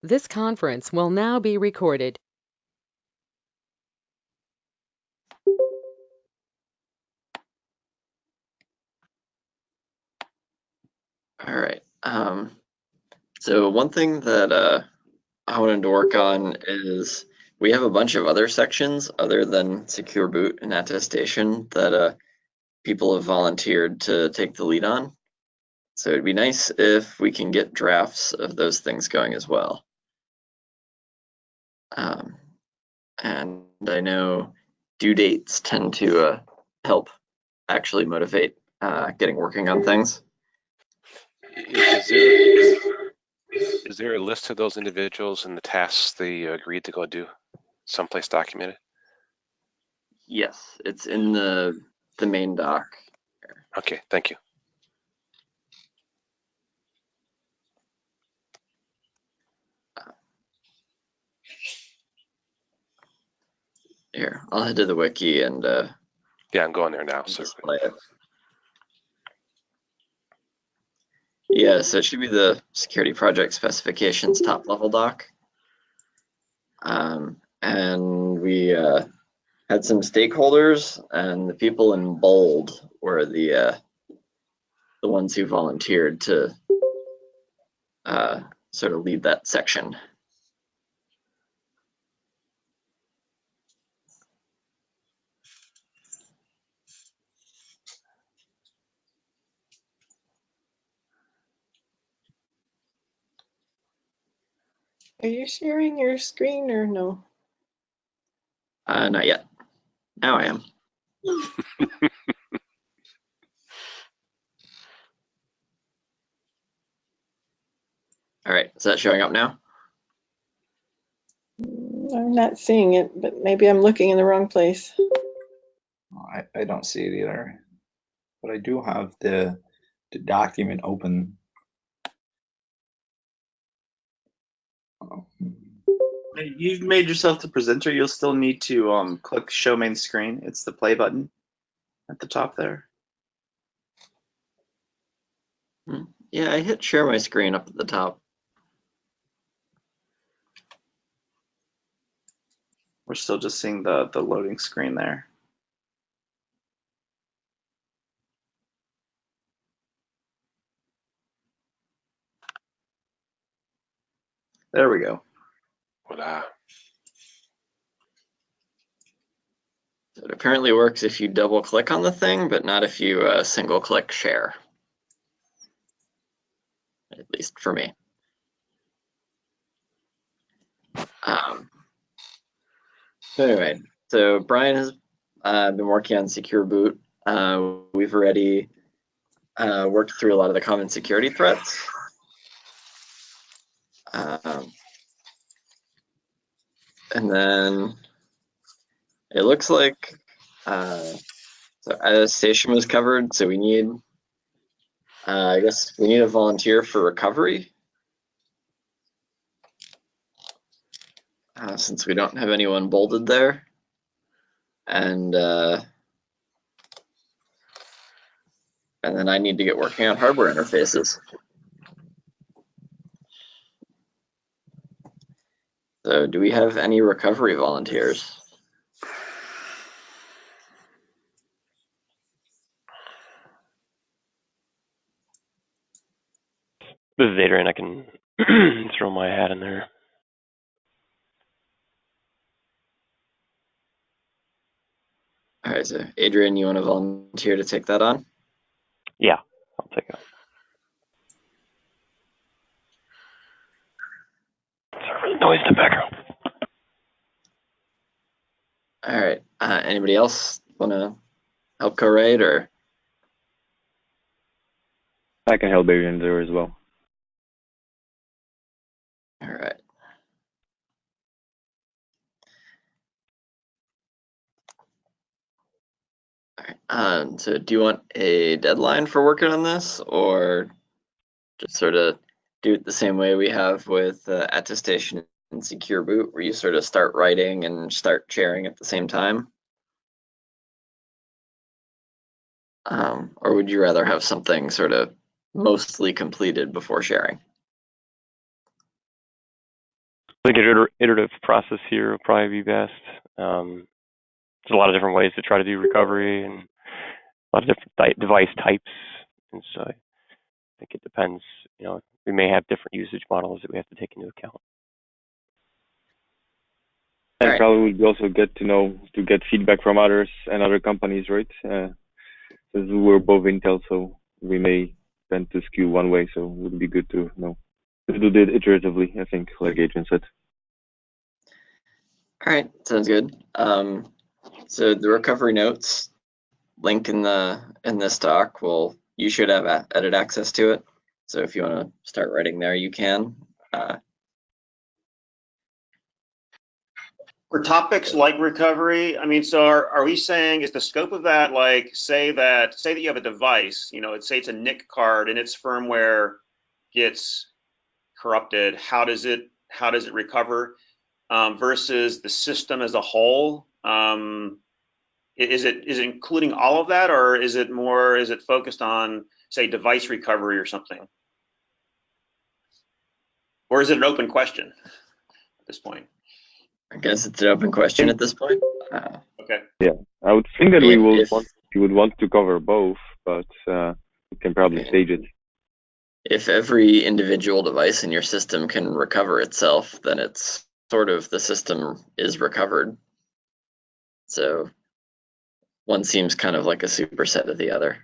This conference will now be recorded. All right. So one thing that I wanted to work on is we have a bunch of other sections other than secure boot and attestation that people have volunteered to take the lead on. So it'd be nice if we can get drafts of those things going as well. And I know due dates tend to help actually motivate getting working on things. Is there a list of those individuals and the tasks they agreed to go do someplace documented? Yes, it's in the main doc. Okay, thank you. Here, I'll head to the wiki and Yeah, I'm going there now. So display it. Yeah, so it should be the security project specifications top level doc. And we had some stakeholders, and the people in bold were the ones who volunteered to sort of lead that section. Are you sharing your screen or no? Not yet. Now I am. All right, is that showing up now? I'm not seeing it, but maybe I'm looking in the wrong place. I don't see it either, but I do have the document open. Oh. You've made yourself the presenter. You'll still need to click show main screen. It's the play button at the top there. Yeah, I hit share my screen up at the top. We're still just seeing the loading screen there. There we go. voila. So it apparently works if you double click on the thing, but not if you single click share. At least for me. So anyway, so Brian has been working on Secure Boot. We've already worked through a lot of the common security threats. And then it looks like so attestation was covered, so we need, I guess we need a volunteer for recovery. Since we don't have anyone bolded there. And then I need to get working on hardware interfaces. So do we have any recovery volunteers? This is Adrian. I can throw my hat in there. All right, so Adrian, you want to volunteer to take that on? Yeah, I'll take it. Sorry, noise in the background. All right. Anybody else want to help co-write or? I can help Adrian there as well. All right. All right. So do you want a deadline for working on this, or just sort of do it the same way we have with attestation and secure boot, where you sort of start writing and start sharing at the same time? Or would you rather have something sort of mostly completed before sharing? I think an iterative process here will probably be best. There's a lot of different ways to try to do recovery and a lot of different device types, and so I think it depends. You know, we may have different usage models that we have to take into account. And Alright. probably we also get to get feedback from others and other companies, right? Since we're both Intel, so we may tend to skew one way, so it would be good to to do it iteratively, I think, like Adrian said. All right, sounds good. So the recovery notes link in this doc you should have edit access to it. So if you want to start writing there, you can. For topics like recovery, I mean, so are we saying, is the scope of that like say that you have a device, you know, say it's a NIC card and its firmware gets corrupted, how does it recover versus the system as a whole? Is it including all of that, or is it focused on, say, device recovery or something? Or is it an open question at this point? I guess it's an open question at this point. Okay. Yeah, I would think that If- we would want to cover both, but we can probably Okay. stage it. If every individual device in your system can recover itself, then it's sort of the system is recovered. So one seems kind of like a superset of the other.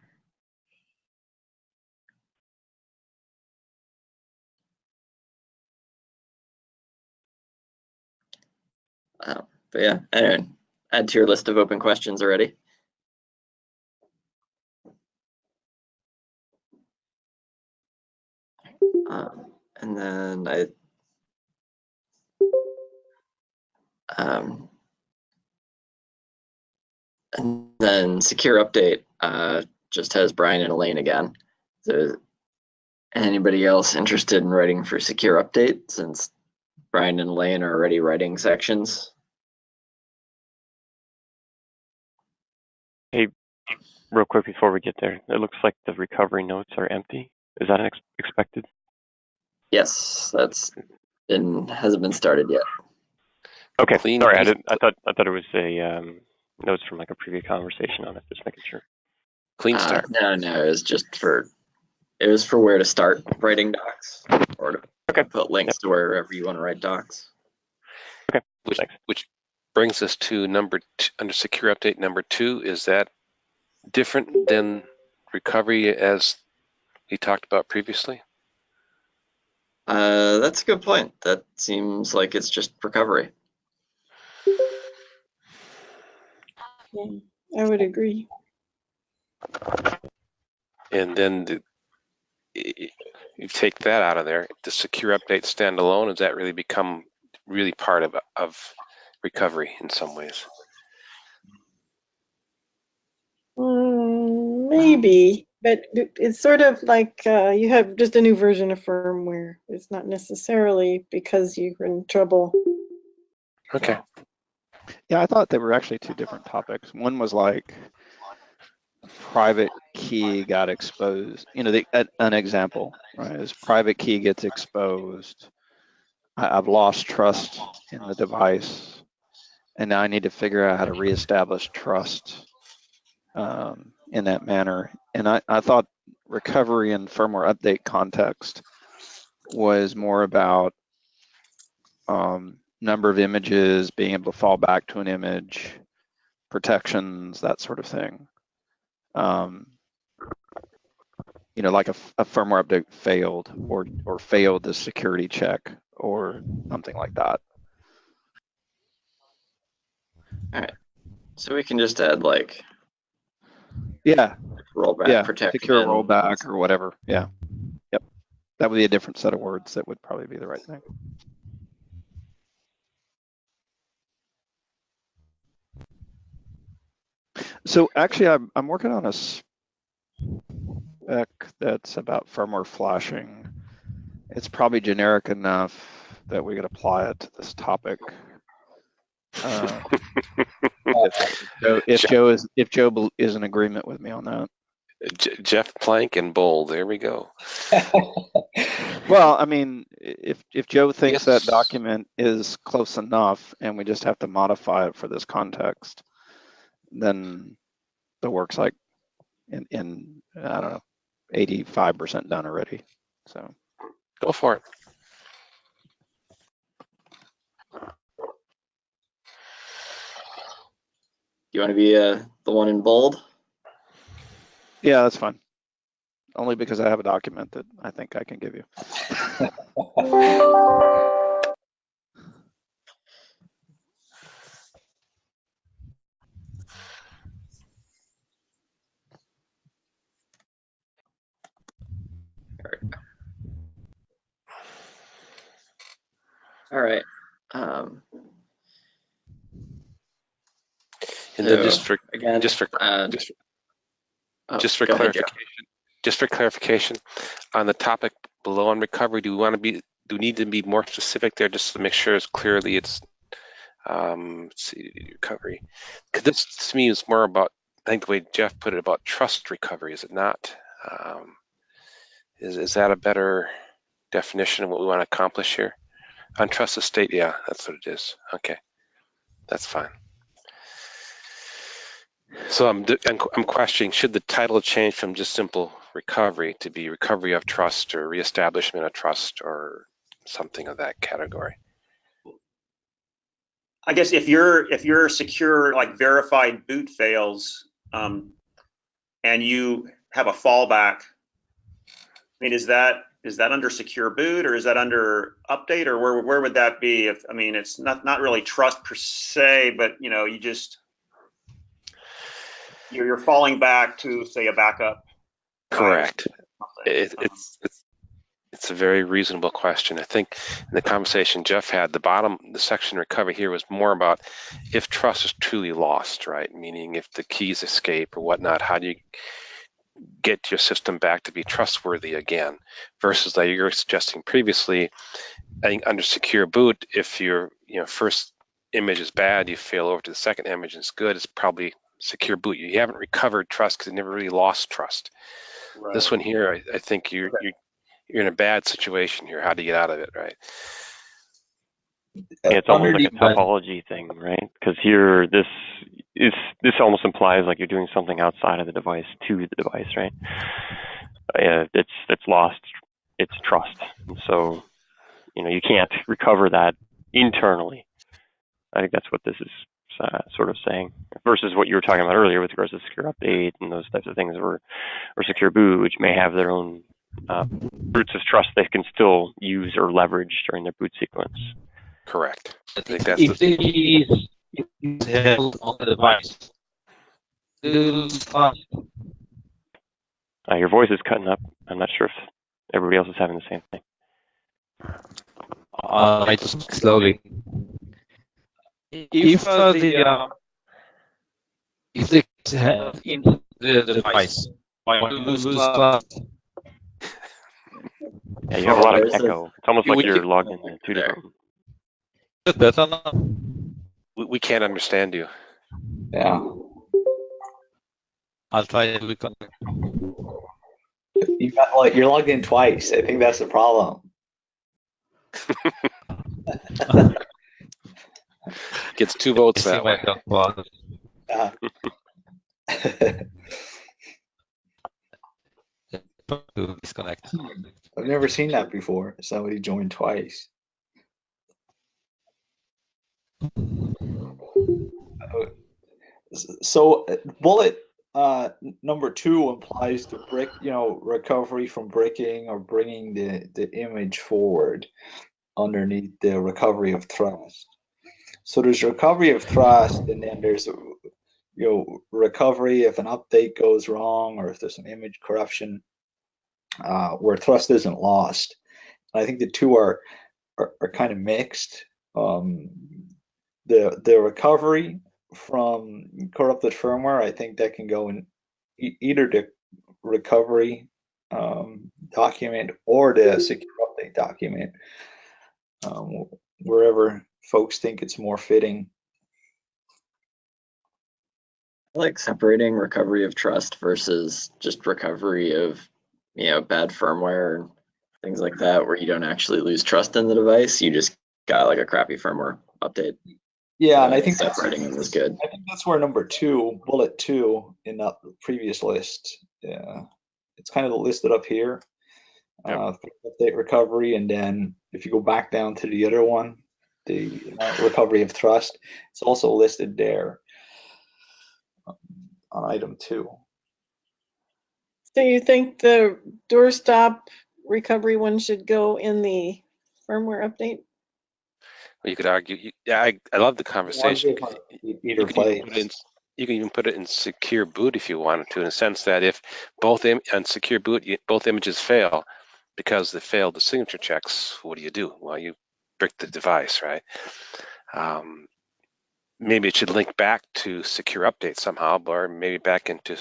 But yeah, anyway, add to your list of open questions already. And then and then secure update just has Brian and Elaine again. So anybody else interested in writing for secure update, since Brian and Elaine are already writing sections? Hey, real quick before we get there, it looks like the recovery notes are empty. Is that expected? Yes, hasn't been started yet. Okay, Clean sorry, piece- I thought it was a notes from like a previous conversation on it. Just making sure. Clean start. No, it was for where to start writing docs, or to put links to wherever you want to write docs. Okay, Which brings us to under secure update number 2. Is that different than recovery as he talked about previously? That's a good point. That seems like it's just recovery. Yeah, I would agree. And then you take that out of there, the secure update standalone, does that really become part of recovery in some ways? Maybe, but it's sort of like you have just a new version of firmware. It's not necessarily because you're in trouble. Okay. Yeah, I thought they were actually two different topics. One was like private key got exposed. You know, an example, right, is private key gets exposed. I've lost trust in the device, and now I need to figure out how to reestablish trust in that manner. And I thought recovery and firmware update context was more about number of images, being able to fall back to an image, protections, that sort of thing. You know, like a firmware update failed or failed the security check or something like that. All right, so we can just add like rollback protection, secure rollback or whatever. Yeah, yep, that would be a different set of words. That would probably be the right thing. So actually, I'm working on a spec that's about firmware flashing. It's probably generic enough that we could apply it to this topic. If Joe is in agreement with me on that. Jeff Plank and bold. There we go. Well, I mean, if Joe thinks that Yes. document is close enough and we just have to modify it for this context, then the work's like in I don't know, 85% done already. So Go for it. You want to be the one in bold? yeah, that's fine. Only because I have a document that I think I can give you. All right. And So then just for again, just for oh, go ahead, Jeff. clarification on the topic below on recovery, do we need to be more specific there just to make sure it's clearly it's let's see, recovery, because this to me is more about, I think the way Jeff put it, about trust recovery, is it not? Is that a better definition of what we want to accomplish here on trust estate? Yeah, that's what it is. Okay, that's fine. So I'm questioning, should the title change from just simple recovery to be recovery of trust or reestablishment of trust or something of that category? I guess if your secure, like, verified boot fails, and you have a fallback, I mean, is that under secure boot, or is that under update, or where would that be? If, I mean, it's not really trust per se, but you're falling back to, say, a backup. Correct. It's a very reasonable question. I think in the conversation Jeff had, the section recovery here was more about if trust is truly lost, right? Meaning if the keys escape or whatnot, how do you get your system back to be trustworthy again? Versus like you were suggesting previously, I think under secure boot, if your first image is bad, you fail over to the second image and it's good, it's probably secure boot. You haven't recovered trust because you never really lost trust. Right. This one here, I think you're in a bad situation here. How do you get out of it, right? Yeah, it's almost like a topology thing, right? Because here, this almost implies like you're doing something outside of the device to the device, right? It's lost its trust, and so you can't recover that internally. I think that's what this is sort of saying, versus what you were talking about earlier with regards to secure update and those types of things, or secure boot, which may have their own roots of trust they can still use or leverage during their boot sequence. Correct. I think that's if the key is held on the device, your voice is cutting up. I'm not sure if everybody else is having the same thing. I just speak slowly. If the key is held in the device, why lose trust? Yeah, you have a lot of echo. It's almost like you're logged into two different. Is it better now? We can't understand you. Yeah. I'll try to reconnect. You're logged in twice. I think that's the problem. Gets 2 votes that way. Yeah. To disconnect. I've never seen that before. Somebody joined twice. So bullet number 2 implies the recovery from breaking or bringing the image forward underneath the recovery of trust. So there's recovery of trust, and then there's recovery if an update goes wrong or if there's some image corruption where trust isn't lost. I think the two are kind of mixed. The recovery from corrupted firmware, I think that can go in either the recovery document or the secure update document, wherever folks think it's more fitting. like separating recovery of trust versus just recovery of, bad firmware and things like that, where you don't actually lose trust in the device. You just got like a crappy firmware update. Yeah, and I I think think separating them is good. I think that's where number 2, bullet 2 in that previous list, it's kind of listed up here. Update recovery, and then if you go back down to the other one, the recovery of trust, it's also listed there on item 2. So you think the doorstop recovery one should go in the firmware update? Well, you could argue. I love the conversation. Either place. You can even put it in secure boot if you wanted to, in a sense that if on secure boot both images fail because they failed the signature checks, what do you do? Well, you brick the device, right? Maybe it should link back to secure update somehow, or maybe back into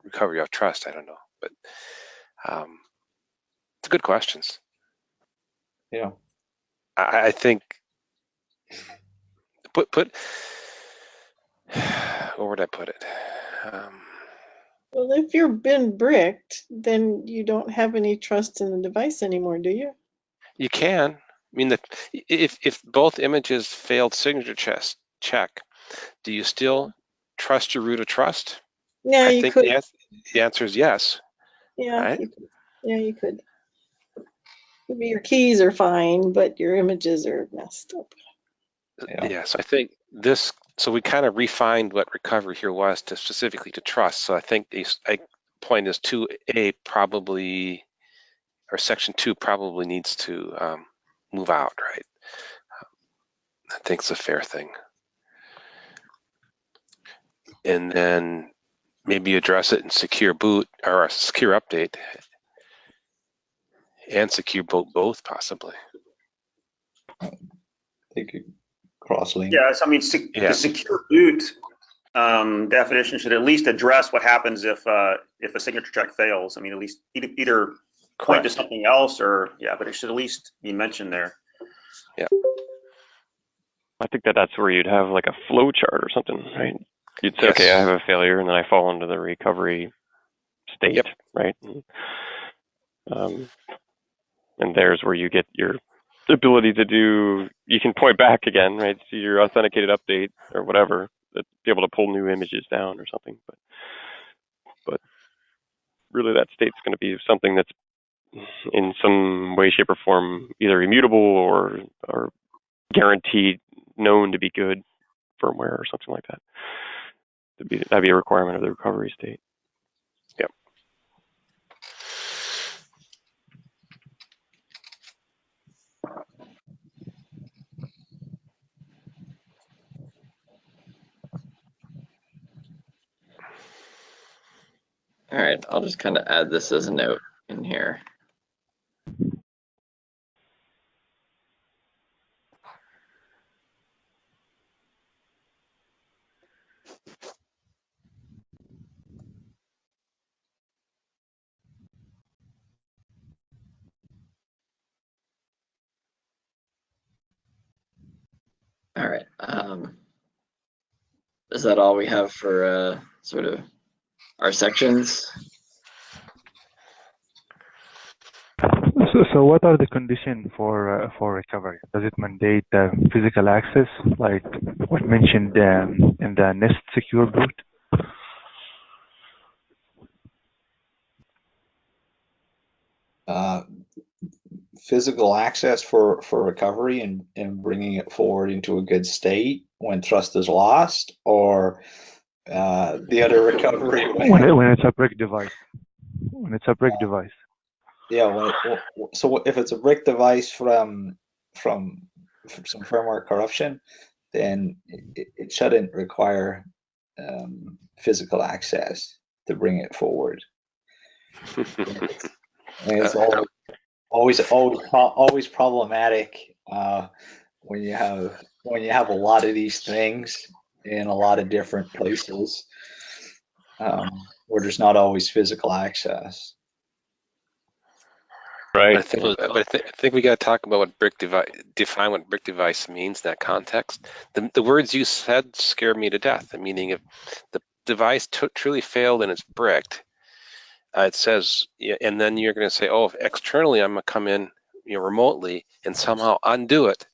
recovery of trust. I don't know, but it's good questions. Yeah. I think put where would I put it? Well, if you've been bricked, then you don't have any trust in the device anymore, do you? You can. I mean, if both images failed signature check, do you still trust your root of trust? Yeah, I you think could. the answer is yes. Yeah, Right? you could. Yeah, you could. Maybe your keys are fine, but your images are messed up. Yeah. So I think this. So we kind of refined what recovery here was to specifically to trust. So I think the point is 2A probably, or section 2 probably needs to move out, right? I think it's a fair thing. And then maybe address it in secure boot or a secure update and secure both possibly. They could cross-link. Yes, I mean, the secure boot definition should at least address what happens if a signature check fails. I mean, at least either point to something else or, but it should at least be mentioned there. Yeah. I think that's where you'd have like a flow chart or something, right? You'd say, okay, I have a failure, and then I fall into the recovery state, right? And there's where you get your ability to do, you can point back again, right, to your authenticated update or whatever, to be able to pull new images down or something. But really that state's going to be something that's in some way, shape, or form either immutable or guaranteed, known to be good firmware or something like that. That'd be a requirement of the recovery state. Yep. All right, I'll just kind of add this as a note in here. All right. Is that all we have for sort of our sections? So what are the conditions for recovery? Does it mandate physical access, like what mentioned in the Nest secure boot? Physical access for recovery and bringing it forward into a good state when trust is lost, or the other recovery when it's a brick device. When it's a brick device. Yeah. So if it's a brick device from some firmware corruption, then it shouldn't require physical access to bring it forward. And it's always problematic when you have a lot of these things in a lot of different places where there's not always physical access. Right. I think we got to talk about what brick device, define what brick device means in that context. The words you said scared me to death. Meaning, if device truly failed and it's bricked, it says, and then you're going to say, oh, externally I'm going to come in, remotely and somehow undo it.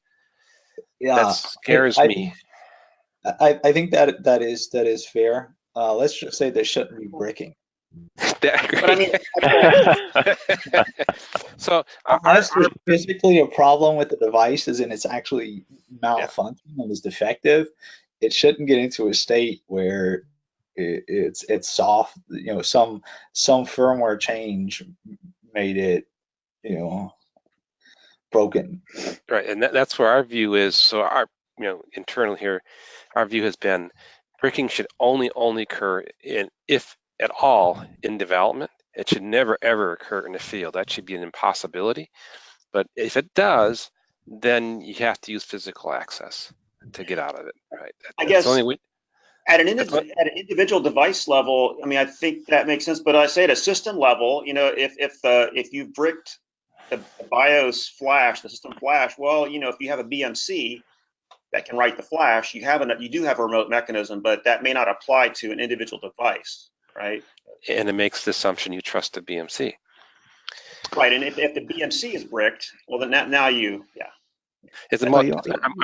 Yeah, That scares me. I think that is fair. Let's just say there shouldn't be bricking. But I mean, so unless there's physically a problem with the device, as in it's actually malfunctioning and is defective, it shouldn't get into a state where it's soft. Some firmware change made it broken. Right, and that's where our view is. So our internal here, our view has been bricking should only occur if at all in development. It should never ever occur in the field. That should be an impossibility. But if it does, then you have to use physical access to get out of it. Right. I guess at an individual device level, I mean, I think that makes sense. But I say at a system level, if you've bricked the BIOS flash, the system flash, well, if you have a BMC that can write the flash, you do have a remote mechanism, but that may not apply to an individual device, right? And it makes the assumption you trust the BMC. Right, and if the BMC is bricked, well, then I'm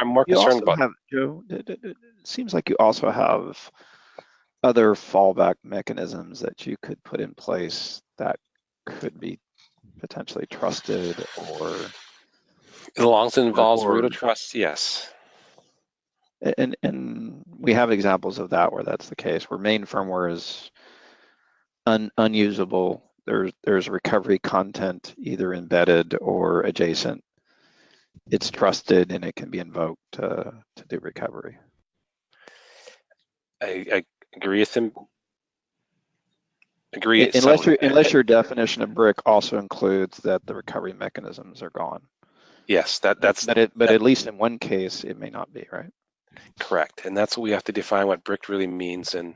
more concerned about. Joe, it seems like you also have other fallback mechanisms that you could put in place that could be potentially trusted, or as long as it involves root of trust, yes. And we have examples of that where that's the case, where main firmware is unusable. There's recovery content either embedded or adjacent. It's trusted and it can be invoked to do recovery. I agree with him. Unless your definition of brick also includes that the recovery mechanisms are gone. Yes, that's. But at least in one case, it may not be, right? Correct, and that's what we have to define what brick really means and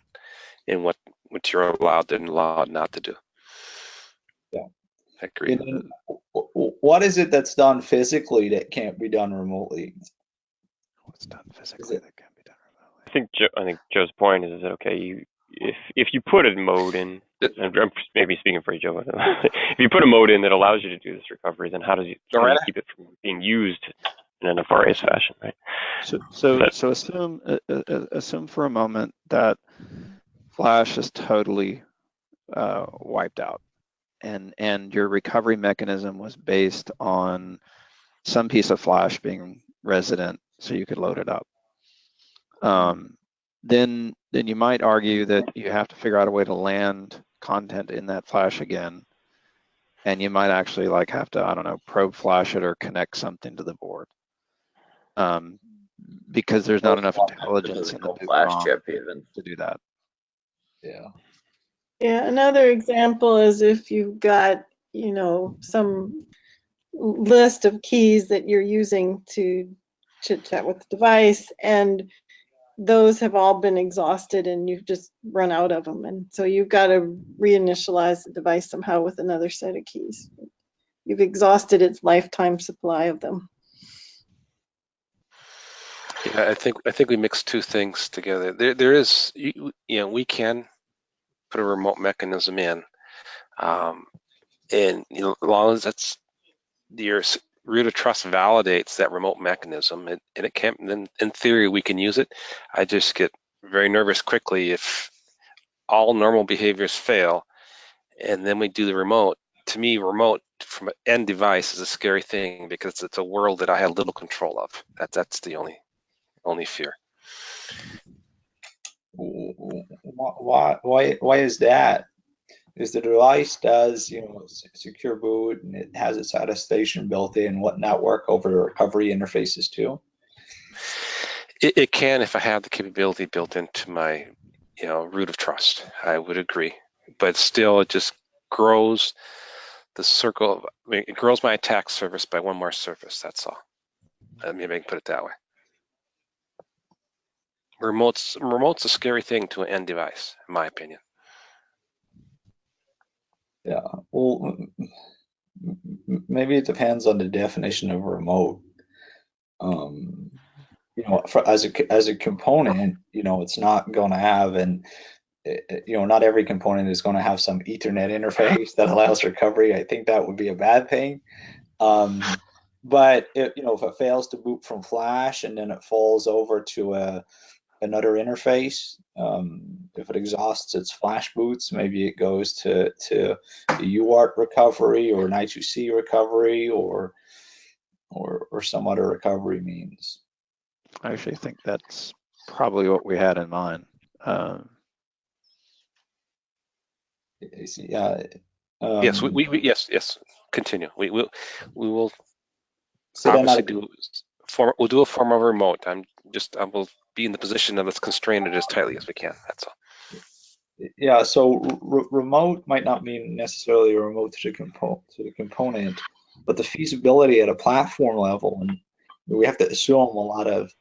what you're allowed and allowed not to do. Yeah, I agree. What is it that's done physically that can't be done remotely? What's done physically that can't be done remotely? I think Joe's point is that okay, if you put a mode in, and I'm maybe speaking for you, Joe, if you put a mode in that allows you to do this recovery, then how do you keep it from being used in a nefarious fashion, right? So assume for a moment that flash is totally wiped out, and your recovery mechanism was based on some piece of flash being resident, so you could load it up. Then you might argue that you have to figure out a way to land content in that flash again, and you might actually have to, I don't know, probe flash it or connect something to the board, because there's not enough intelligence in the boot flash chip even to do that. Yeah, another example is if you've got, some list of keys that you're using to chit chat with the device, and those have all been exhausted and you've just run out of them. And so you've got to reinitialize the device somehow with another set of keys. You've exhausted its lifetime supply of them. Yeah, I think we mixed two things together. There is, we can put a remote mechanism in, and as long as that's your root of trust validates that remote mechanism, and it can't. Then in theory we can use it. I just get very nervous quickly if all normal behaviors fail, and then we do the remote. To me, remote from an end device is a scary thing because it's a world that I have little control of. That's the only fear. Why is that? Is the device does secure boot and it has its attestation built in, what network over the recovery interfaces too? It can if I have the capability built into my root of trust. I would agree, but still it just grows the circle. It grows my attack surface by one more surface. That's all. Maybe I can put it that way. Remote's a scary thing to an end device, in my opinion. Yeah, well, maybe it depends on the definition of remote. As a component, it's not going to have an not every component is going to have some Ethernet interface that allows recovery. I think that would be a bad thing. But if it fails to boot from flash and then it falls over to another interface, if it exhausts its flash boots, maybe it goes to the UART recovery or an I2C recovery or some other recovery means. I actually think that's probably what we had in mind. Yeah. Yes, yes. Continue. We will So obviously we'll do a form of remote. I will be in the position of let's constrain it as tightly as we can. That's all. Yeah, so remote might not mean necessarily a remote to the component, but the feasibility at a platform level, and we have to assume a lot of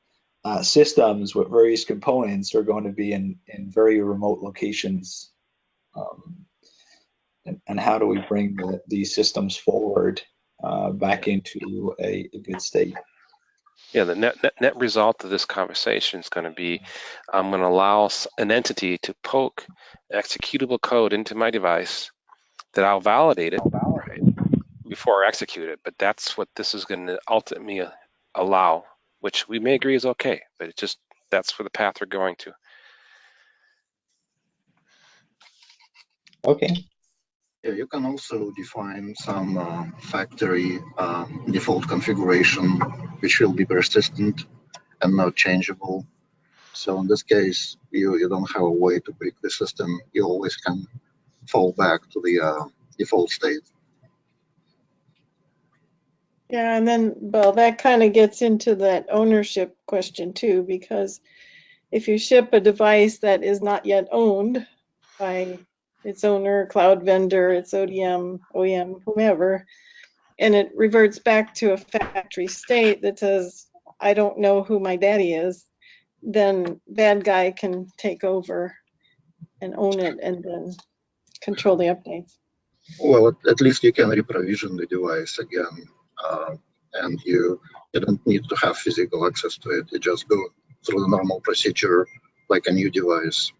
systems with various components are going to be in very remote locations. And how do we bring these systems forward back into a good state? Yeah, the net result of this conversation is going to be I'm going to allow an entity to poke executable code into my device that I'll validate it right, before I execute it. But that's what this is going to ultimately allow, which we may agree is okay, but that's where the path we're going to. Okay. Yeah, you can also define some factory default configuration, which will be persistent and not changeable. So in this case, you don't have a way to break the system. You always can fall back to the default state. Yeah, and then, well, that kind of gets into that ownership question too, because if you ship a device that is not yet owned by its owner, cloud vendor, its ODM, OEM, whomever, and it reverts back to a factory state that says, I don't know who my daddy is, then bad guy can take over and own it and then control the updates. Well, at least you can reprovision the device again, and you don't need to have physical access to it. You just go through the normal procedure like a new device.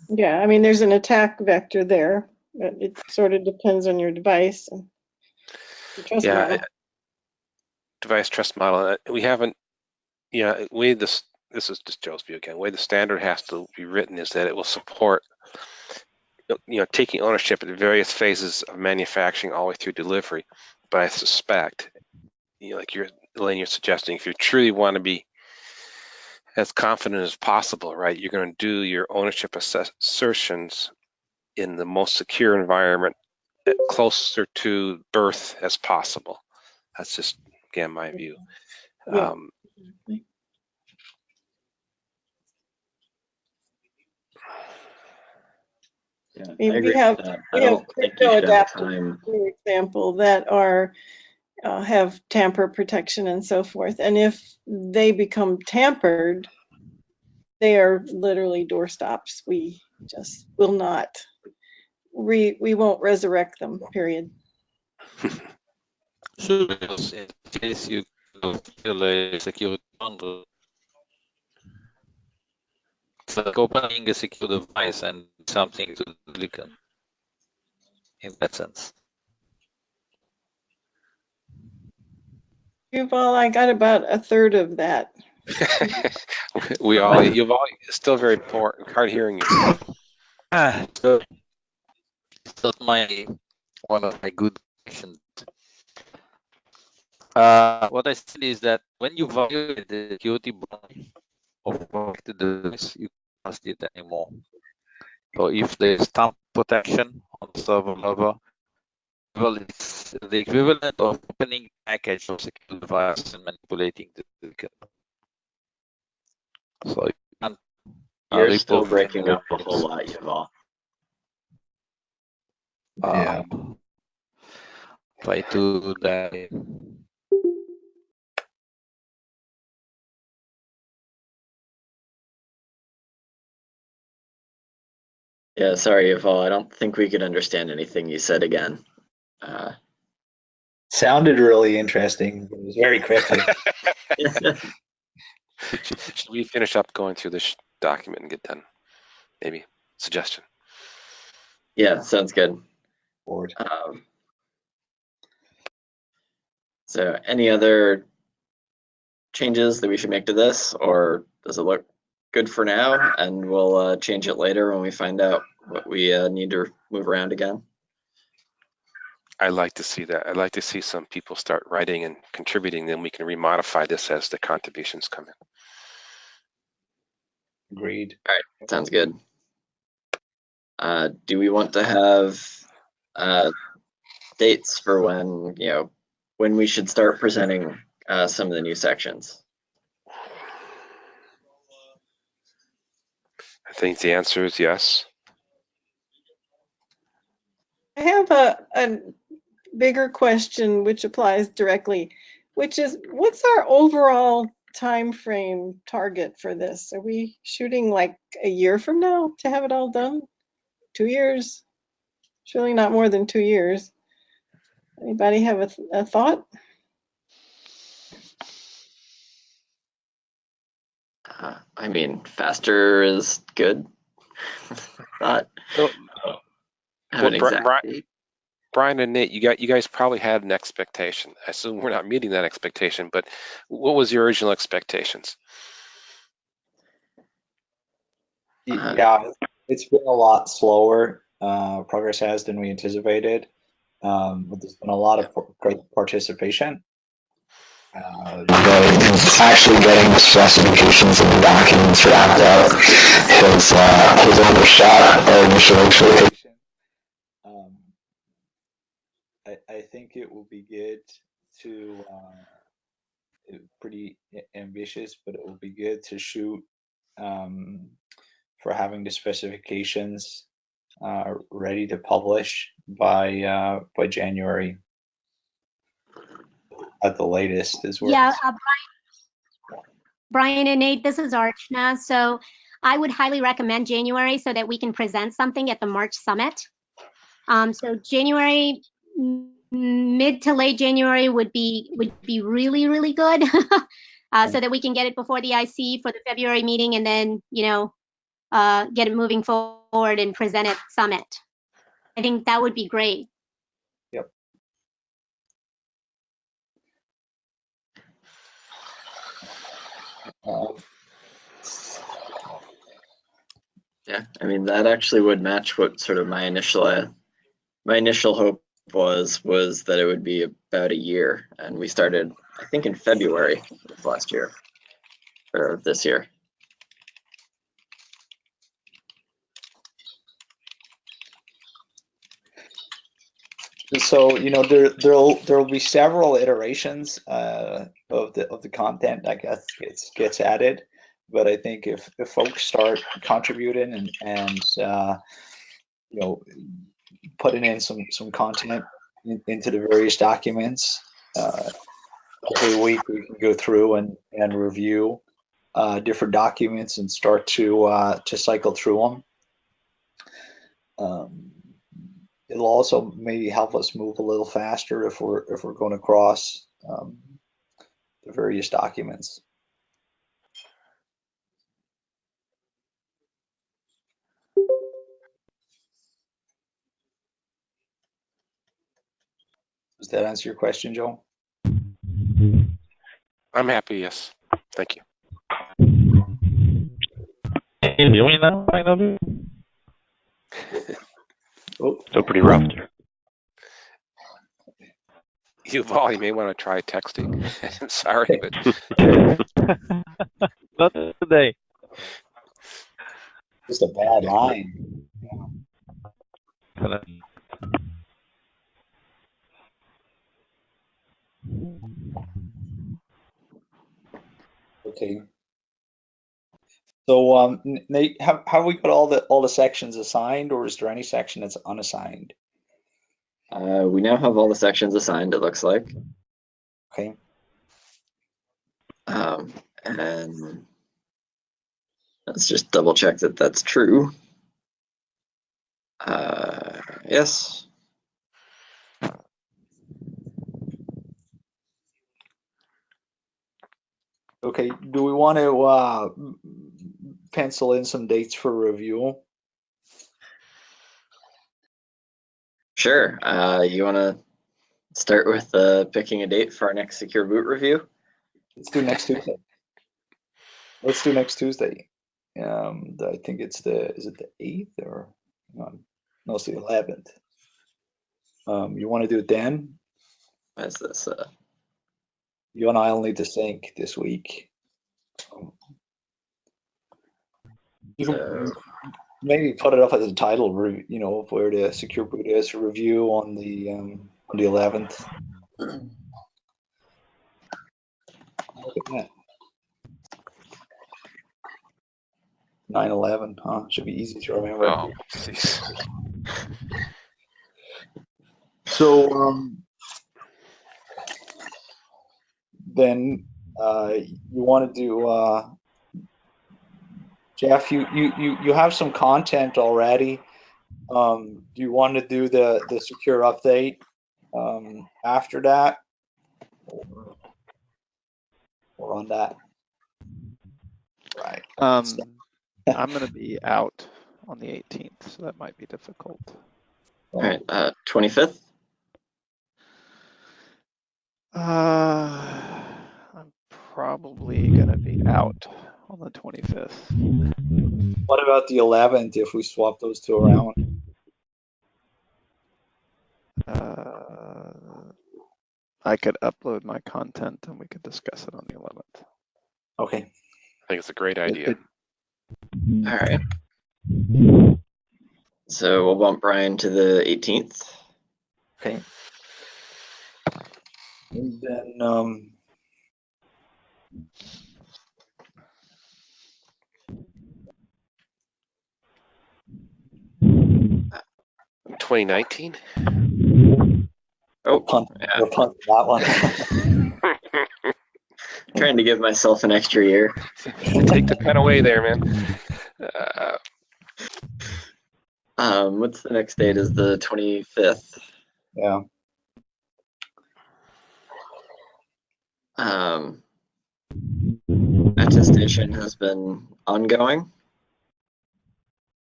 Yeah, I mean, there's an attack vector there. It sort of depends on your device and your trust model. Device trust model. We haven't, way this is just Joe's view again. The way the standard has to be written is that it will support, taking ownership at various phases of manufacturing all the way through delivery. But I suspect, like Elaine, you're suggesting, if you truly want to be as confident as possible, right, you're going to do your ownership assertions in the most secure environment, closer to birth as possible. That's just, again, my view. Yeah. We have crypto adapters, for example, that are have tamper protection and so forth. And if they become tampered, they are literally doorstops. We just will not. We won't resurrect them. Period. Sure, because in case you feel a security bundle, it's like opening a secure device and something to silicon in that sense. Yuval, I got about a third of that. You've all still very poor, hard hearing you. So it's not one of my good connections. What I said is that when you violate the security bundle of the device, you can't do it anymore. So if there's tamper protection on the server level, well, it's the equivalent of opening a package of secure device and manipulating the silicon. So you can't. You're still breaking up a whole lot, Yuval. Yeah. Try to do that. Yeah, sorry, Yuval. I don't think we could understand anything you said again. Sounded really interesting, but it was very cryptic. Should we finish up going through the document and get done. Maybe suggestion. Yeah, sounds good. Board. So any other changes that we should make to this, or does it look good for now and we'll change it later when we find out what we need to move around again? I'd like to see that. I'd like to see some people start writing and contributing, then we can remodify this as the contributions come in. Agreed. All right, sounds good. Do we want to have dates for when, when we should start presenting some of the new sections? I think the answer is yes. I have a bigger question which applies directly, which is what's our overall time frame target for this? Are we shooting like a year from now to have it all done? 2 years? Surely not more than 2 years. Anybody have a thought? I mean, faster is good. Not have an exact date. Brian and Nate, you guys probably had an expectation. I assume we're not meeting that expectation, but what was your original expectations? Yeah, it's been a lot slower. Progress has than we anticipated, but there's been a lot of great participation. Actually getting the specifications of the documents wrapped up has overshot our initial expectations. I think it will be good to pretty ambitious, but it will be good to shoot for having the specifications ready to publish by January at the latest as well. Yeah, Brian and Nate, this is Archana. So I would highly recommend January so that we can present something at the March summit. So January, mid to late January would be really, really good. So that we can get it before the IC for the February meeting and then, get it moving forward and present at summit. I think that would be great. Yep. Yeah, I mean, that actually would match what sort of my initial hope was that it would be about a year, and we started, I think, in February of last year or this year. So there'll be several iterations of the content that gets added, but I think if folks start contributing and putting in some content into the various documents, every week we can go through and review different documents and start to cycle through them. It'll also maybe help us move a little faster if we're going across the various documents. Does that answer your question, Joe? I'm happy, yes. Thank you. Can you hear me now, finally? Still pretty rough here. Yuval, you may want to try texting. I'm sorry, but not today. Just a bad line. Okay. So Nate, have we got all the sections assigned, or is there any section that's unassigned? We now have all the sections assigned, it looks like. Okay. And let's just double check that that's true. Yes. Okay. Do we want to pencil in some dates for review? Sure. You want to start with picking a date for our next Secure Boot review? Let's do next Tuesday. Let's do next Tuesday. I think it's is it the 8th or no, it's the 11th. You want to do it then? What's this? You and I'll need to sync this week. You can maybe put it up as a title, you know, of where the Secure Boot is review on the 11th. Look at that. 9/11, huh? Should be easy to remember. Oh, jeez. So then you want to do Jeff, you have some content already. Do you want to do the secure update after that, or on that? Right. I'm going to be out on the 18th, so that might be difficult. All right, 25th. I'm probably going to be out on the 25th. What about the 11th if we swap those two around? I could upload my content and we could discuss it on the 11th. Okay. I think it's a great idea. All right. So we'll bump Brian to the 18th. Okay. And then 2019? Oh, we're punting that one. Trying to give myself an extra year. Take the pen away there, man. What's the next date? Is the 25th. Yeah. Attestation has been ongoing.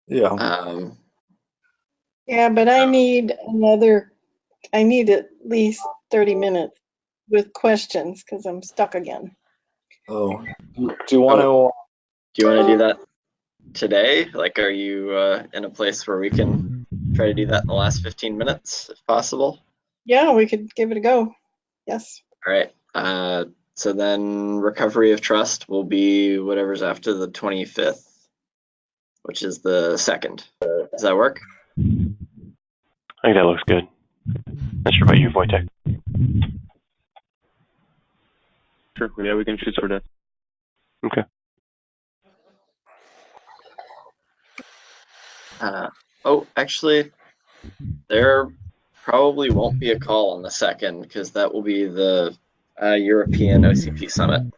Yeah. Yeah, but I need at least 30 minutes with questions because I'm stuck again. Oh, do you want to? Do you want to do that today? Like, are you in a place where we can try to do that in the last 15 minutes, if possible? Yeah, we could give it a go. Yes. All right. So then recovery of trust will be whatever's after the 25th, which is the 2nd. Does that work? I think that looks good. Not sure about you, Wojtek. Sure, yeah, we can shoot for that. Okay. Actually, there probably won't be a call on the 2nd because that will be the European OCP summit.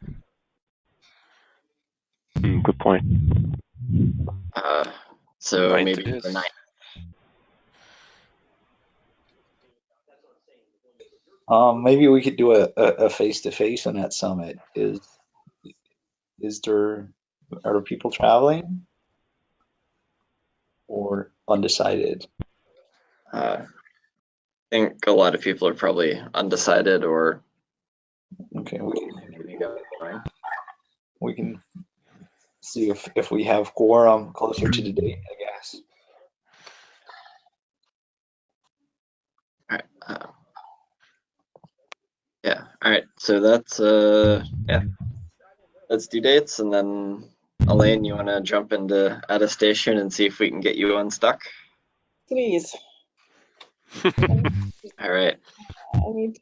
Good point. So Ninth maybe it is. the 9th. Maybe we could do a face-to-face on that summit. Are there people traveling or undecided? I think a lot of people are probably undecided or okay. Going. We can see if we have quorum closer to the date, I guess. All right. Yeah. All right. So that's yeah. Let's do dates, and then Elaine, you want to jump into attestation and see if we can get you unstuck? Please. All right. I need to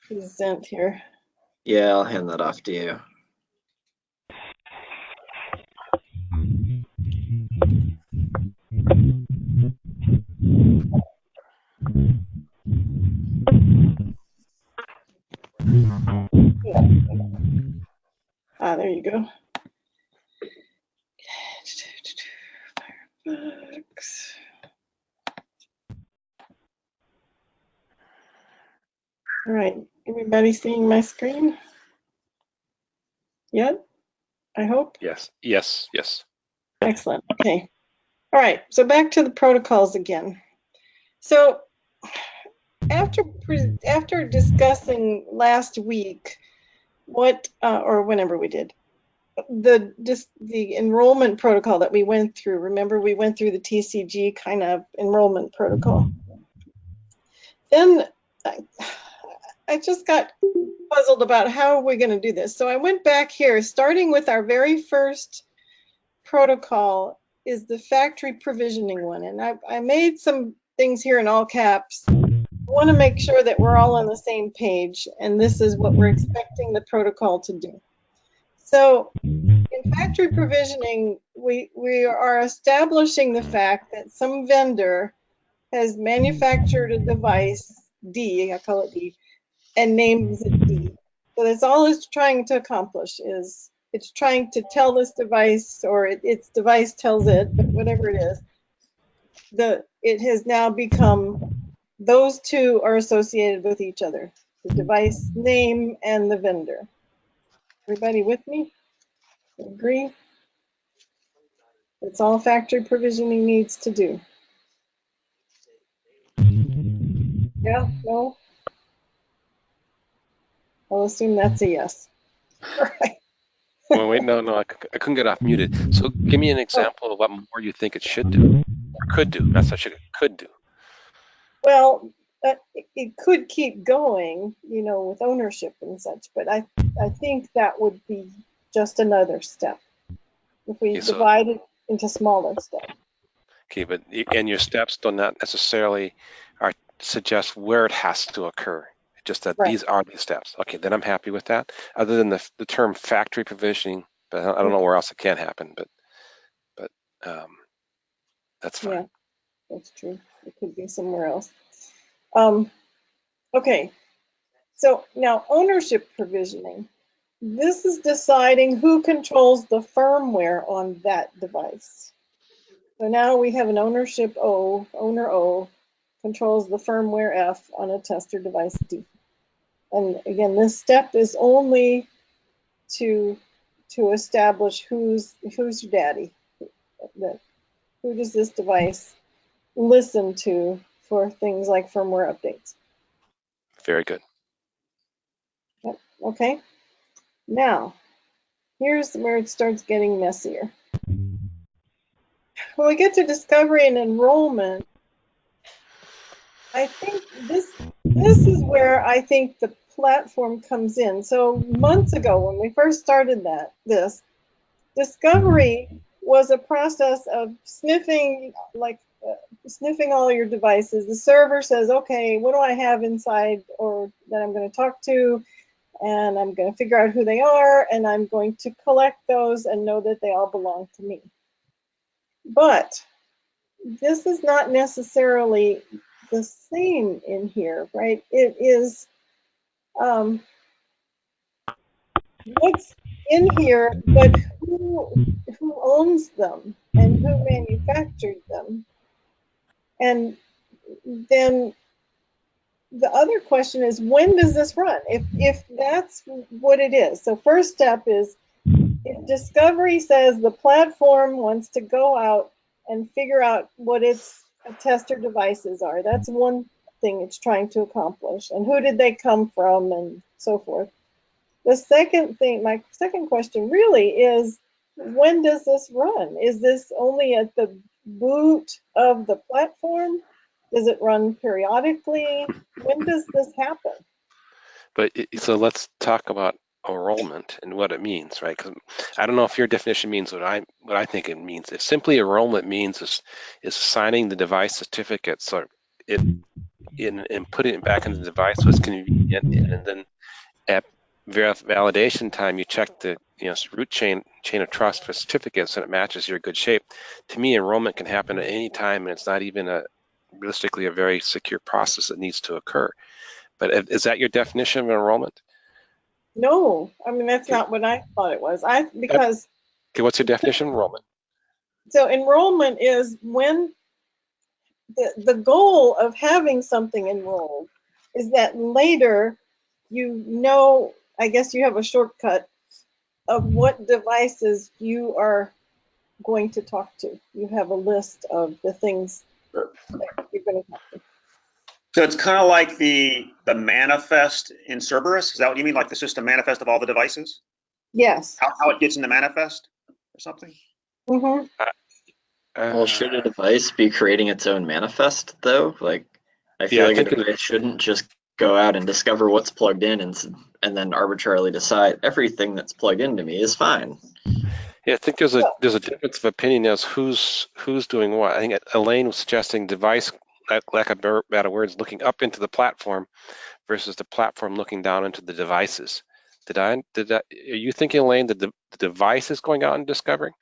present here. Yeah, I'll hand that off to you. There you go. Firefox. All right, everybody seeing my screen? Yet? I hope. Yes. Yes. Yes. Excellent. Okay. All right. So back to the protocols again. So after discussing last week what or whenever we did the enrollment protocol that we went through. Remember, we went through the TCG kind of enrollment protocol. Then I just got puzzled about how we're going to do this. So I went back here, starting with our very first protocol is the factory provisioning one. And I made some things here in all caps. I want to make sure that we're all on the same page, and this is what we're expecting the protocol to do. So in factory provisioning, we are establishing the fact that some vendor has manufactured a device, D, I call it D, and names it D. So that's all it's trying to accomplish, is it's trying to tell this device, or its device tells it, but whatever it is, it has now become, those two are associated with each other, the device name and the vendor. Everybody with me? Agree? That's all factory provisioning needs to do. Yeah, no? I'll assume that's a yes. All right. Well, wait, no, I couldn't get off muted. So give me an example of what more you think it should do, or could do. That's what it could do. Well, it could keep going, with ownership and such, but I think that would be just another step if we divide it into smaller steps. Okay, but and your steps do not necessarily suggest where it has to occur. Just that these are the steps. Okay, then I'm happy with that. Other than the term factory provisioning, but I don't know where else it can happen. But that's fine. Yeah, that's true. It could be somewhere else. Okay, so now ownership provisioning. This is deciding who controls the firmware on that device. So now we have an ownership O, owner O, controls the firmware F on a tester device D. And again, this step is only to establish who's your daddy. Who does this device listen to for things like firmware updates? Very good. Yep. Okay. Now, here's where it starts getting messier. When we get to discovery and enrollment, I think this is where I think the platform comes in. So months ago, when we first started this discovery was a process of sniffing, sniffing all your devices. The server says, okay, what do I have inside or that I'm going to talk to? And I'm going to figure out who they are, and I'm going to collect those and know that they all belong to me. But this is not necessarily the same in here, right? It is what's in here, but who owns them and who manufactured them. And then the other question is, when does this run? If that's what it is. So first step is, if discovery says the platform wants to go out and figure out what its tester devices are, that's one thing it's trying to accomplish. And who did they come from and so forth. The second thing, my second question really is, when does this run? Is this only at the boot of the platform? Does it run periodically? When does this happen? But so let's talk about enrollment and what it means, right? Because I don't know if your definition means what I think it means. If simply enrollment means is assigning the device certificate, so and putting it back in the device so it's convenient, and then at validation time you check the root chain of trust for certificates and it matches, you're in good shape. To me, enrollment can happen at any time, and it's not even realistically a very secure process that needs to occur. But is that your definition of enrollment? No, I mean, that's not what I thought it was. Because okay, what's your definition of enrollment? So enrollment is when the goal of having something enrolled is that later I guess you have a shortcut of what devices you are going to talk to. You have a list of the things that you're going to talk to. So it's kind of like the manifest in Cerberus. Is that what you mean? Like the system manifest of all the devices? Yes. How it gets in the manifest or something? Mm-hmm. Well, should a device be creating its own manifest though? Like, I feel like a device shouldn't just go out and discover what's plugged in and then arbitrarily decide everything that's plugged into me is fine. Yeah, I think there's a difference of opinion as who's doing what. I think Elaine was suggesting device, lack of better words, looking up into the platform versus the platform looking down into the devices. Are you thinking, Elaine, that the device is going out and discovering?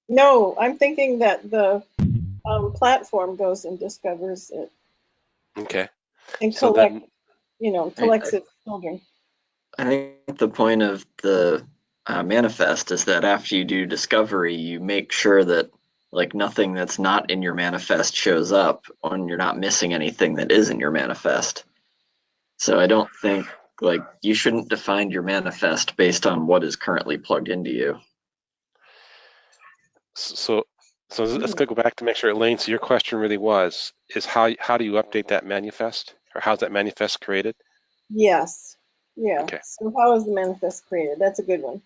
No, I'm thinking that the platform goes and discovers it. Okay. And so collects its children. I think the point of the manifest is that after you do discovery, you make sure that like nothing that's not in your manifest shows up, and you're not missing anything that is in your manifest. So I don't think like you shouldn't define your manifest based on what is currently plugged into you. So let's go back to make sure, Elaine. So your question really is how do you update that manifest, or how's that manifest created? Yes. Yeah. Okay. So how is the manifest created? That's a good one.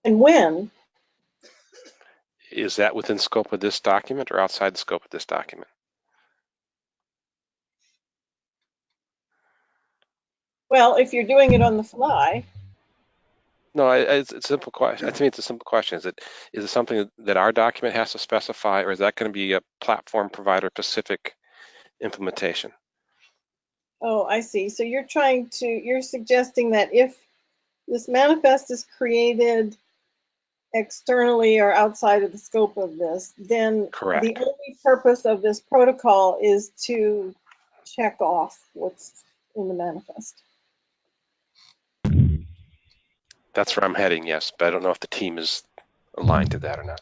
And when? Is that within scope of this document or outside the scope of this document? Well, if you're doing it on the fly. No, it's a simple question. To me, it's a simple question. Is it something that our document has to specify, or is that going to be a platform provider specific implementation? Oh, I see. So you're suggesting that if this manifest is created externally or outside of the scope of this, then Correct. The only purpose of this protocol is to check off what's in the manifest. That's where I'm heading, yes, but I don't know if the team is aligned to that or not.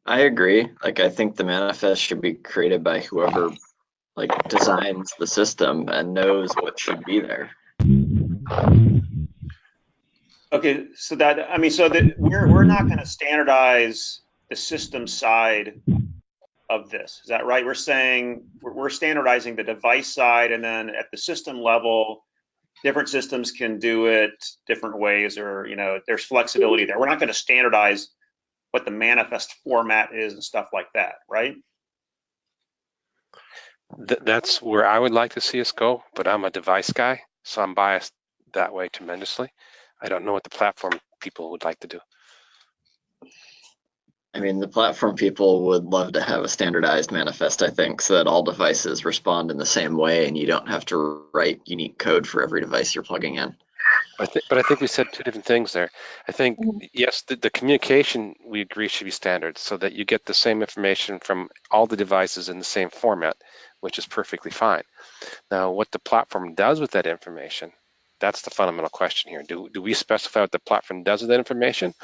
I agree. Like, I think the manifest should be created by whoever like designs the system and knows what should be there. Okay, so we're not going to standardize the system side of this. Is that right? We're saying we're standardizing the device side, and then at the system level, different systems can do it different ways, or there's flexibility there. We're not going to standardize what the manifest format is and stuff like that, right? That's where I would like to see us go, but I'm a device guy, so I'm biased that way tremendously. I don't know what the platform people would like to do. I mean, the platform people would love to have a standardized manifest, I think, so that all devices respond in the same way and you don't have to write unique code for every device you're plugging in. But I think we said two different things there. I think, yes, the communication we agree should be standard so that you get the same information from all the devices in the same format, which is perfectly fine. Now, what the platform does with that information, that's the fundamental question here. Do we specify what the platform does with that information,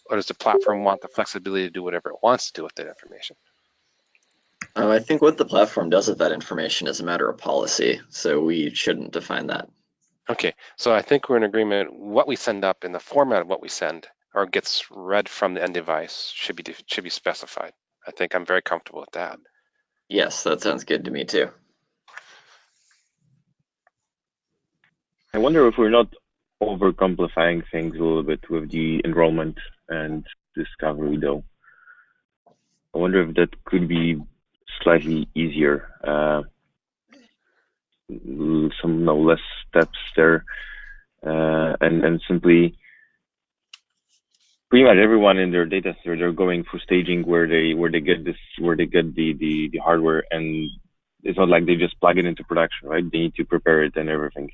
or does the platform want the flexibility to do whatever it wants to do with that information? I think what the platform does with that information is a matter of policy, so we shouldn't define that. Okay, so I think we're in agreement. What we send up in the format of what we send or gets read from the end device should be specified. I think I'm very comfortable with that. Yes, that sounds good to me too. I wonder if we're not overcomplifying things a little bit with the enrollment and discovery, though. I wonder if that could be slightly easier. Some less steps there, and simply pretty much everyone in their data center, they're going through staging where they get the hardware, and it's not like they just plug it into production, right? They need to prepare it and everything.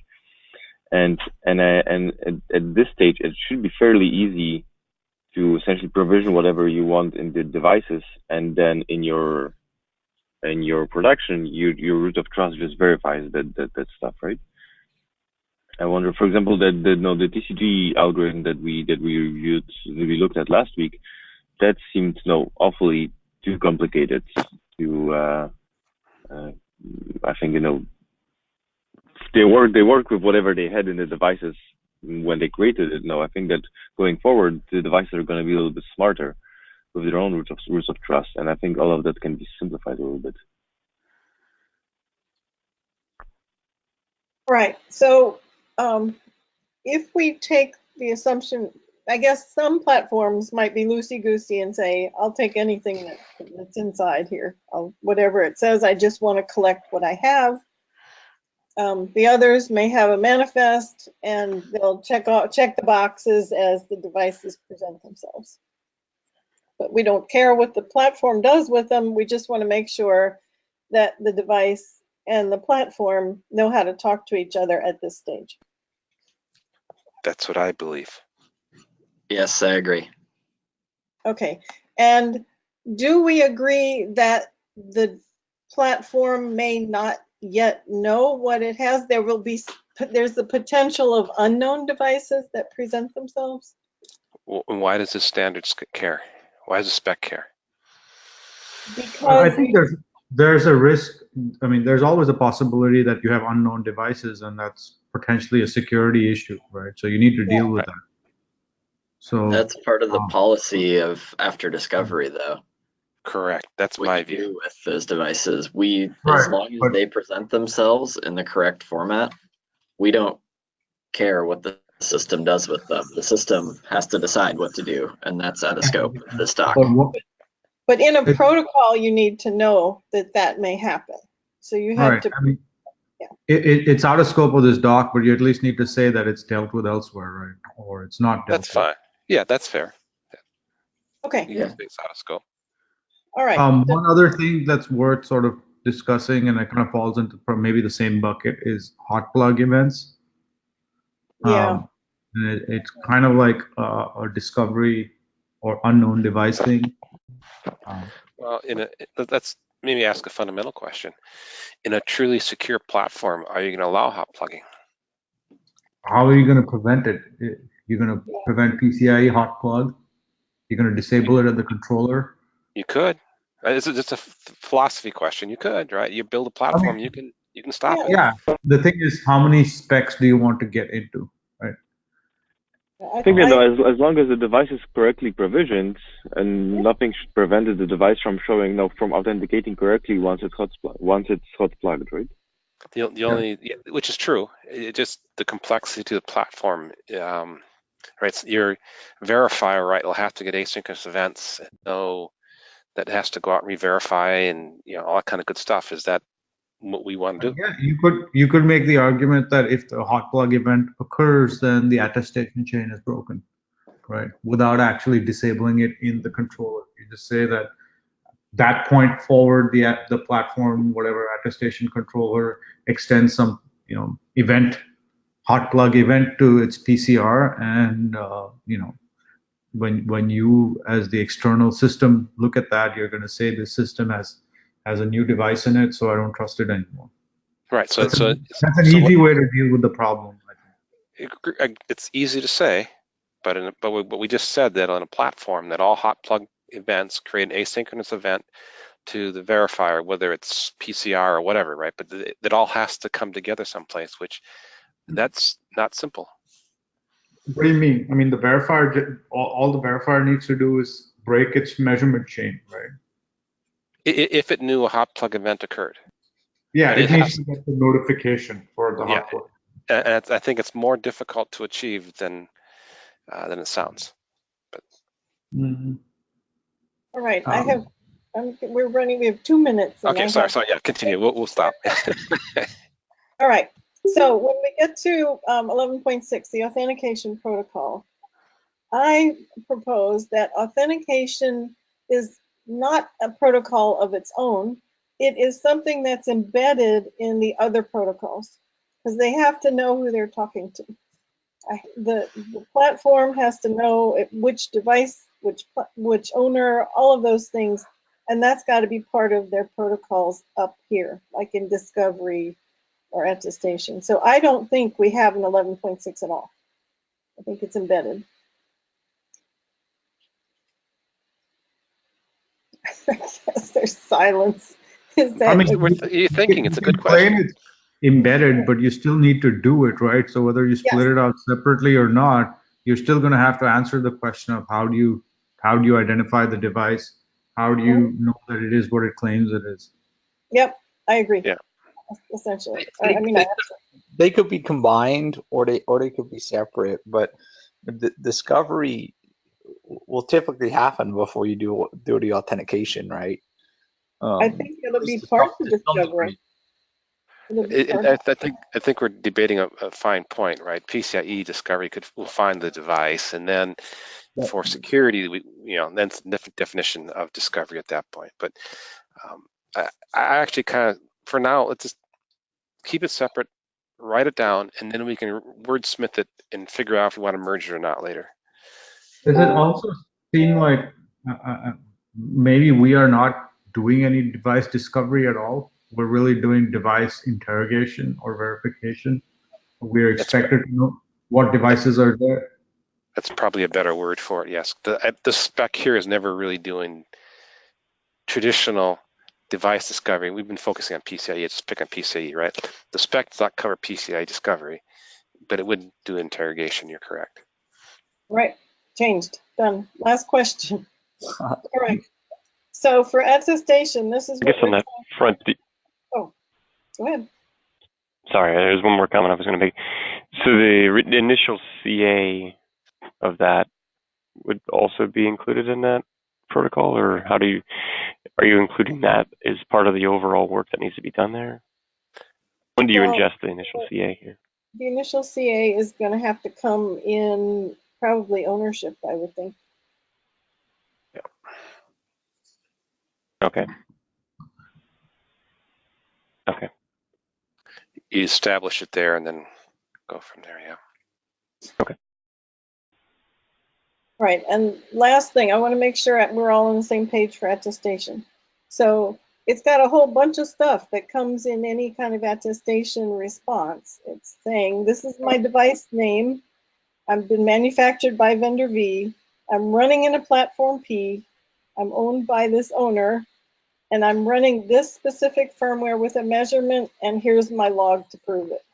And at this stage, it should be fairly easy to essentially provision whatever you want in the devices, and then in your production, your root of trust just verifies that stuff, right? I wonder, for example, that the TCG algorithm that we reviewed, that we looked at last week, that seemed awfully too complicated to. I think they work with whatever they had in the devices when they created it. No, I think that going forward, the devices are going to be a little bit smarter with their own roots of trust, and I think all of that can be simplified a little bit. Right. So if we take the assumption, I guess some platforms might be loosey-goosey and say, I'll take anything that's inside here. Whatever it says, I just want to collect what I have. The others may have a manifest and they'll check the boxes as the devices present themselves. But we don't care what the platform does with them. We just want to make sure that the device and the platform know how to talk to each other at this stage. That's what I believe. Yes, I agree. Okay. And do we agree that the platform may not yet know what it has? There's the potential of unknown devices that present themselves? Why does the standards care? Why does the spec care? Because I think there's a risk. I mean, there's always a possibility that you have unknown devices, and that's potentially a security issue, right? So you need to deal with that. So that's part of the policy of after discovery, though. Correct. That's my view. Do with those devices, as long as they present themselves in the correct format, we don't care what the system does with them. The system has to decide what to do, and that's out of scope of this doc. But in a protocol, you need to know that may happen. So you have to. I mean, it's out of scope of this doc, but you at least need to say that it's dealt with elsewhere, right? Or it's not dealt with. That's fine. Yeah, that's fair. Okay. Yeah, it's out of scope. All right. One other thing that's worth sort of discussing, and it kind of falls into maybe the same bucket, is hot plug events. Yeah. It's kind of like a discovery or unknown device thing. Well, let's maybe ask a fundamental question. In a truly secure platform, are you going to allow hot plugging? How are you going to prevent it? You're going to prevent PCIe hot plug? You're going to disable it at the controller? You could. It's just a philosophy question. You could, right? You build a platform, you can stop it. Yeah. The thing is, how many specs do you want to get into, right? I think that as long as the device is correctly provisioned and nothing should prevent the device from from authenticating correctly once it's hot plugged, right? The only, which is true, it just the complexity to the platform, right? So your verifier, right, will have to get asynchronous events, that has to go out and re-verify, and all that kind of good stuff. Is that what we want to do? Yeah, you could make the argument that if the hot plug event occurs, then the attestation chain is broken, right? Without actually disabling it in the controller. You just say that point forward, the platform, whatever attestation controller extends some hot plug event to its PCR, and when you as the external system look at that, you're going to say this system has a new device in it, so I don't trust it anymore. Right. So that's an easy way to deal with the problem. I think. It's easy to say, but we just said that on a platform that all hot plug events create an asynchronous event to the verifier, whether it's PCR or whatever, right? But that all has to come together someplace, which that's not simple. What do you mean? I mean, the verifier, all the verifier needs to do is break its measurement chain, right? If it knew a hot plug event occurred. Yeah, it needs to get the notification for the hot plug. And I think it's more difficult to achieve than it sounds. But. All right, we have 2 minutes. Okay, sorry, yeah, continue. We'll stop. All right. So when we get to 11.6, the authentication protocol, I propose that authentication is not a protocol of its own. It is something that's embedded in the other protocols because they have to know who they're talking to. The platform has to know which device, which owner, all of those things, and that's got to be part of their protocols up here, like in discovery or attestation. So I don't think we have an 11.6 at all. I think it's embedded. I guess there's silence. I mean, you're thinking it's a good question. embedded, but you still need to do it, right? So whether you split Yes. it out separately or not, you're still going to have to answer the question of how do you identify the device? How do you know that it is what it claims it is? Yep, I agree. Yeah. Essentially, They, I mean, they, they could be combined or they could be separate, but the discovery will typically happen before you do the authentication, right? I think it'll be part of the discovery. I think we're debating a fine point, right? PCIe discovery will find the device, and then for security, then it's a different definition of discovery at that point. But I actually kind of, for now, let's just keep it separate, write it down, and then we can wordsmith it and figure out if we want to merge it or not later. Does it also seem like maybe we are not doing any device discovery at all? We're really doing device interrogation or verification. We're expected to know what devices are there. That's probably a better word for it, yes. The spec here is never really doing traditional device discovery. We've been focusing on PCIe, just pick on PCIe, right? The spec does not cover PCIe discovery, but it would do interrogation, you're correct. Right, changed, done. Last question. All right. So for attestation, this is I what guess on that front, oh, go ahead. sorry, there's one more comment I was going to make. So the initial CA of that would also be included in that protocol, or are you including that as part of the overall work that needs to be done there? When do you ingest the initial CA here? The initial CA is going to have to come in probably ownership, I would think. Okay. Okay. You establish it there and then go from there, yeah. Okay. Right, and last thing, I want to make sure we're all on the same page for attestation. So it's got a whole bunch of stuff that comes in any kind of attestation response. It's saying, this is my device name. I've been manufactured by vendor V. I'm running in a platform P. I'm owned by this owner. And I'm running this specific firmware with a measurement, and here's my log to prove it.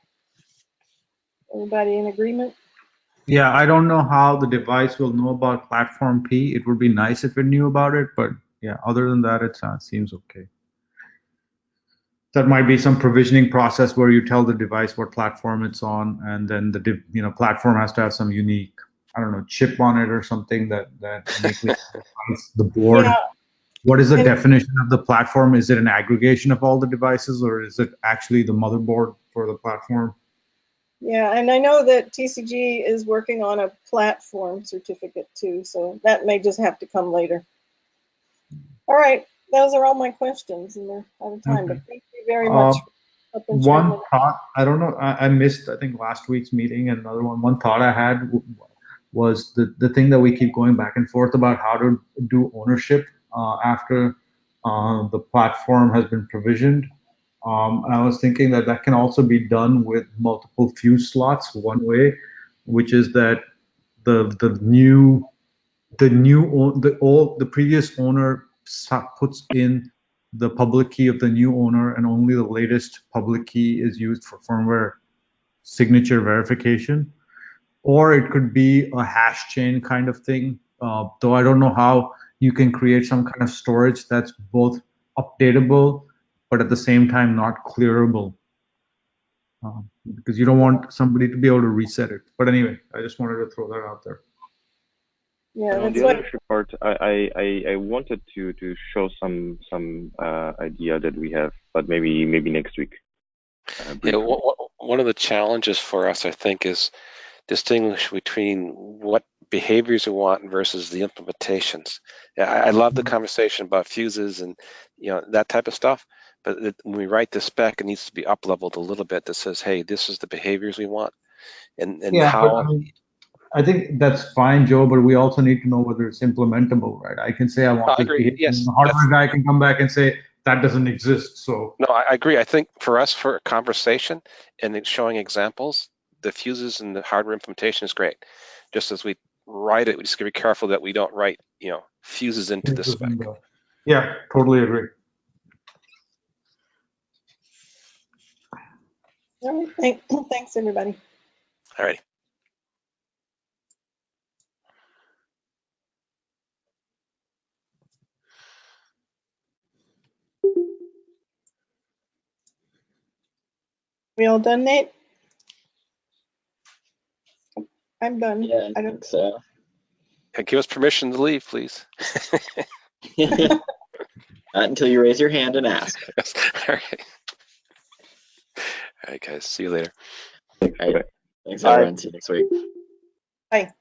Everybody in agreement? Yeah, I don't know how the device will know about platform P. It would be nice if it knew about it, but yeah, other than that, it seems okay. That might be some provisioning process where you tell the device what platform it's on, and then the platform has to have some unique, I don't know, chip on it or something that uniquely identifies the board. Yeah. What is the definition of the platform? Is it an aggregation of all the devices, or is it actually the motherboard for the platform? Yeah, and I know that TCG is working on a platform certificate too, so that may just have to come later. All right, those are all my questions, and we're out of time, but thank you very much. One thought, I don't know, I missed, I think, last week's meeting, and another one thought I had was the thing that we keep going back and forth about how to do ownership after the platform has been provisioned. I was thinking that can also be done with multiple fuse slots one way, which is that the previous owner puts in the public key of the new owner, and only the latest public key is used for firmware signature verification. Or it could be a hash chain kind of thing, though I don't know how you can create some kind of storage that's both updatable but at the same time not clearable, because you don't want somebody to be able to reset it. But anyway, I just wanted to throw that out there. Yeah, on the ownership part, I wanted to show some idea that we have, but maybe next week. Yeah, one of the challenges for us, I think, is distinguish between what behaviors we want versus the implementations. I love the conversation about fuses and that type of stuff, but when we write the spec, it needs to be up leveled a little bit that says, hey, this is the behaviors we want, and yeah, how. I think that's fine, Joe, but we also need to know whether it's implementable, right? I can say I want this behavior, Yes, and the hardware guy can come back and say that doesn't exist. So no, I agree. I think for us, for a conversation and then showing examples, the fuses and the hardware implementation is great. Just as we write it, we just gotta be careful that we don't write, fuses into the spec. Yeah, totally agree. All right, thanks everybody. All righty. We all done, Nate? I'm done. Yeah, I I think so. Give us permission to leave, please. Not until you raise your hand and ask. Yes. All right. All right, guys. See you later. All right. Thanks, Bye. everyone. See you next week. Bye.